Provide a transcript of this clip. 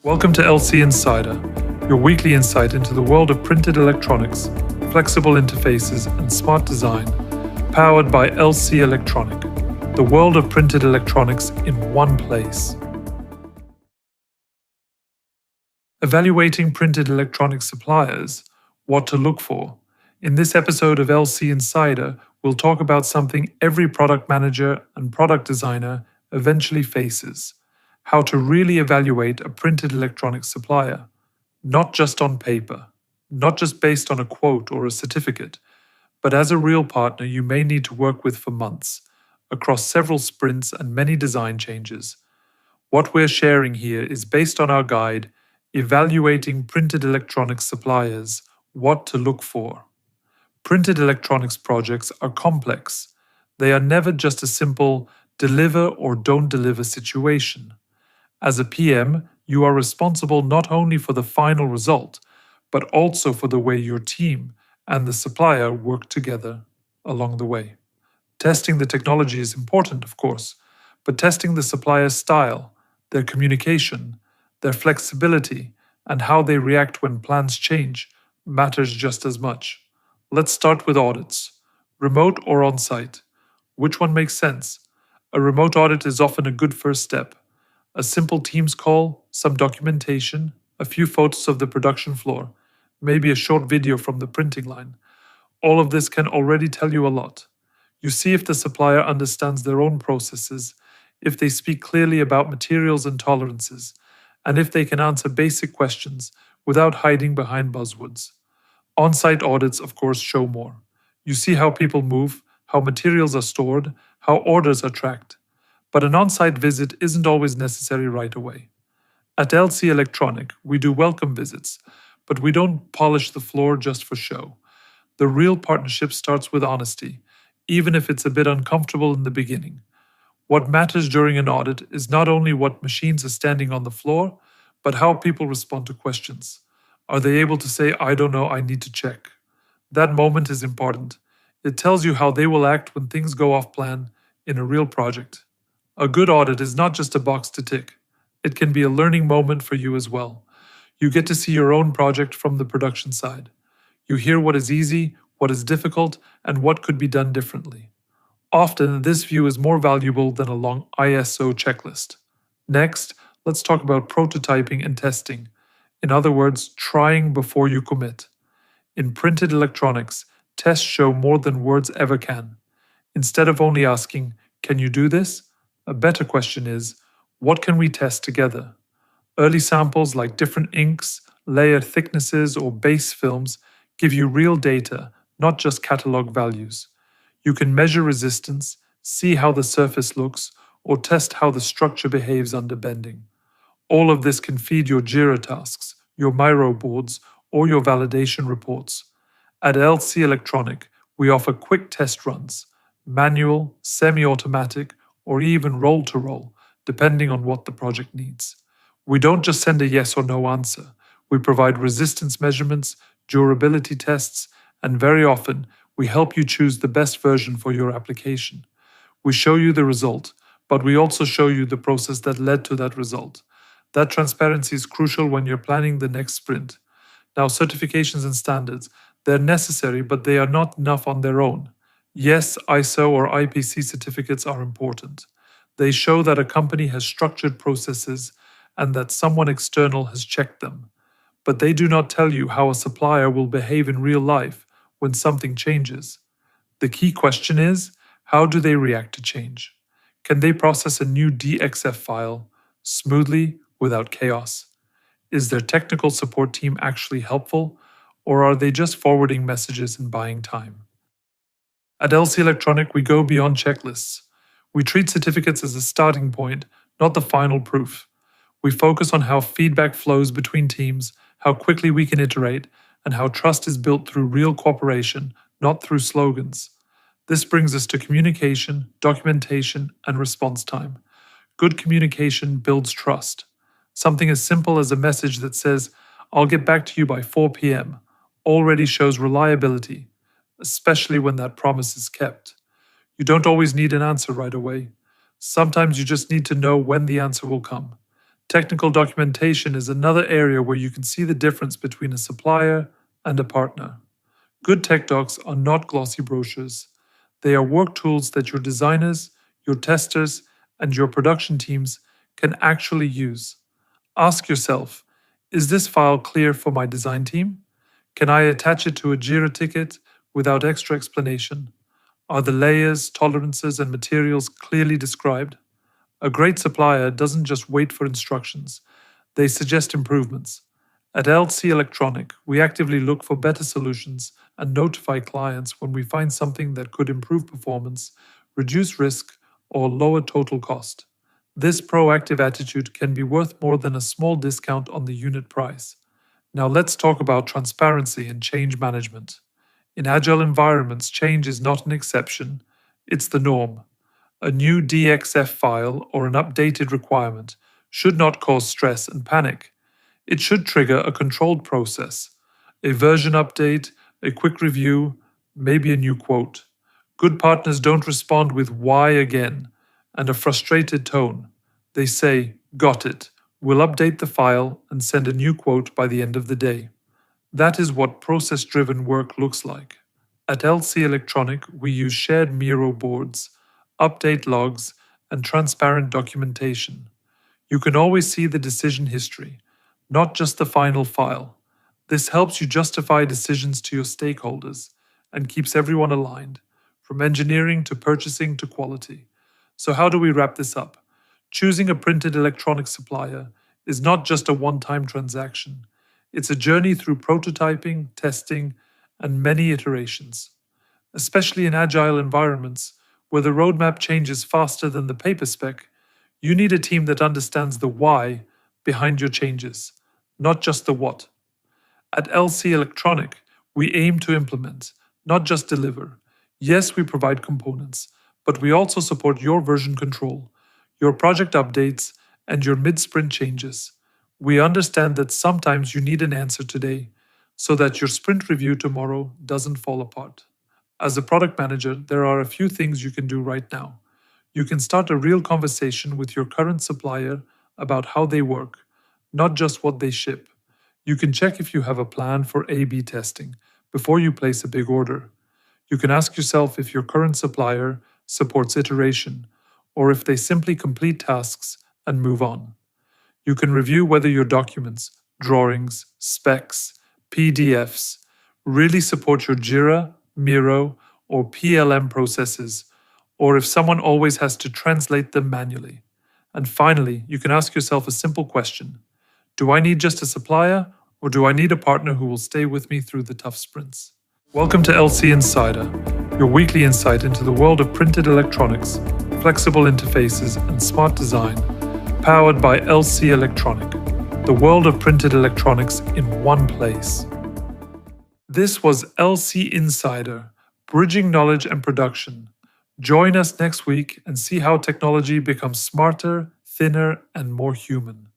Welcome to LCE Insider, your weekly insight into the world of printed electronics, flexible interfaces, and smart design, powered by LC Electronic, the world of printed electronics in one place. Evaluating printed electronic suppliers, what to look for. In this episode of LC Insider, we'll talk about something every product manager and product designer eventually faces: how to really evaluate a printed electronic supplier, not just on paper, not just based on a quote or a certificate, but as a real partner you may need to work with for months, across several sprints and many design changes. What we're sharing here is based on our guide, Evaluating Printed Electronics Suppliers, What to Look For. Printed electronics projects are complex. They are never just a simple deliver or don't deliver situation. As a PM, you are responsible not only for the final result, but also for the way your team and the supplier work together along the way. Testing the technology is important, of course, but testing the supplier's style, their communication, their flexibility, and how they react when plans change matters just as much. Let's start with audits. Remote or on-site? Which one makes sense? A remote audit is often a good first step. A simple Teams call, some documentation, a few photos of the production floor, maybe a short video from the printing line. All of this can already tell you a lot. You see if the supplier understands their own processes, if they speak clearly about materials and tolerances, and if they can answer basic questions without hiding behind buzzwords. On-site audits, of course, show more. You see how people move, how materials are stored, how orders are tracked. But an on-site visit isn't always necessary right away. At LC Electronic, we do welcome visits, but we don't polish the floor just for show. The real partnership starts with honesty, even if it's a bit uncomfortable in the beginning. What matters during an audit is not only what machines are standing on the floor, but how people respond to questions. Are they able to say, "I don't know, I need to check"? That moment is important. It tells you how they will act when things go off plan in a real project. A good audit is not just a box to tick. It can be a learning moment for you as well. You get to see your own project from the production side. You hear what is easy, what is difficult, and what could be done differently. Often, this view is more valuable than a long ISO checklist. Next, let's talk about prototyping and testing. In other words, trying before you commit. In printed electronics, tests show more than words ever can. Instead of only asking, "Can you do this?" a better question is, what can we test together? Early samples like different inks, layer thicknesses, or base films give you real data, not just catalog values. You can measure resistance, see how the surface looks, or test how the structure behaves under bending. All of this can feed your Jira tasks, your Miro boards, or your validation reports. At LC Electronic, we offer quick test runs, manual, semi-automatic, or even roll-to-roll, depending on what the project needs. We don't just send a yes or no answer. We provide resistance measurements, durability tests, and very often, we help you choose the best version for your application. We show you the result, but we also show you the process that led to that result. That transparency is crucial when you're planning the next sprint. Now, certifications and standards, they're necessary, but they are not enough on their own. Yes, ISO or IPC certificates are important. They show that a company has structured processes and that someone external has checked them. But they do not tell you how a supplier will behave in real life when something changes. The key question is, how do they react to change? Can they process a new DXF file smoothly without chaos? Is their technical support team actually helpful, or are they just forwarding messages and buying time? At LC Electronic, we go beyond checklists. We treat certificates as a starting point, not the final proof. We focus on how feedback flows between teams, how quickly we can iterate, and how trust is built through real cooperation, not through slogans. This brings us to communication, documentation, and response time. Good communication builds trust. Something as simple as a message that says, "I'll get back to you by 4 p.m." already shows reliability, especially when that promise is kept. You don't always need an answer right away. Sometimes you just need to know when the answer will come. Technical documentation is another area where you can see the difference between a supplier and a partner. Good tech docs are not glossy brochures. They are work tools that your designers, your testers, and your production teams can actually use. Ask yourself, is this file clear for my design team? Can I attach it to a Jira ticket without extra explanation? Are the layers, tolerances, and materials clearly described? A great supplier doesn't just wait for instructions, they suggest improvements. At LC Electronic, we actively look for better solutions and notify clients when we find something that could improve performance, reduce risk, or lower total cost. This proactive attitude can be worth more than a small discount on the unit price. Now let's talk about transparency and change management. In agile environments, change is not an exception, it's the norm. A new DXF file or an updated requirement should not cause stress and panic. It should trigger a controlled process, a version update, a quick review, maybe a new quote. Good partners don't respond with "why again" and a frustrated tone. They say, "Got it. We'll update the file and send a new quote by the end of the day." That is what process-driven work looks like. At LC Electronic, we use shared Miro boards, update logs, and transparent documentation. You can always see the decision history, not just the final file. This helps you justify decisions to your stakeholders and keeps everyone aligned, from engineering to purchasing to quality. So how do we wrap this up? Choosing a printed electronics supplier is not just a one-time transaction. It's a journey through prototyping, testing, and many iterations. Especially in agile environments, where the roadmap changes faster than the paper spec, you need a team that understands the why behind your changes, not just the what. At LC Electronic, we aim to implement, not just deliver. Yes, we provide components, but we also support your version control, your project updates, and your mid-sprint changes. We understand that sometimes you need an answer today, so that your sprint review tomorrow doesn't fall apart. As a product manager, there are a few things you can do right now. You can start a real conversation with your current supplier about how they work, not just what they ship. You can check if you have a plan for A/B testing before you place a big order. You can ask yourself if your current supplier supports iteration, or if they simply complete tasks and move on. You can review whether your documents, drawings, specs, PDFs really support your Jira, Miro, or PLM processes, or if someone always has to translate them manually. And finally, you can ask yourself a simple question. Do I need just a supplier, or do I need a partner who will stay with me through the tough sprints? Welcome to LC Insider, your weekly insight into the world of printed electronics, flexible interfaces, and smart design, powered by LC Electronic, the world of printed electronics in one place. This was LC Insider, bridging knowledge and production. Join us next week and see how technology becomes smarter, thinner, and more human.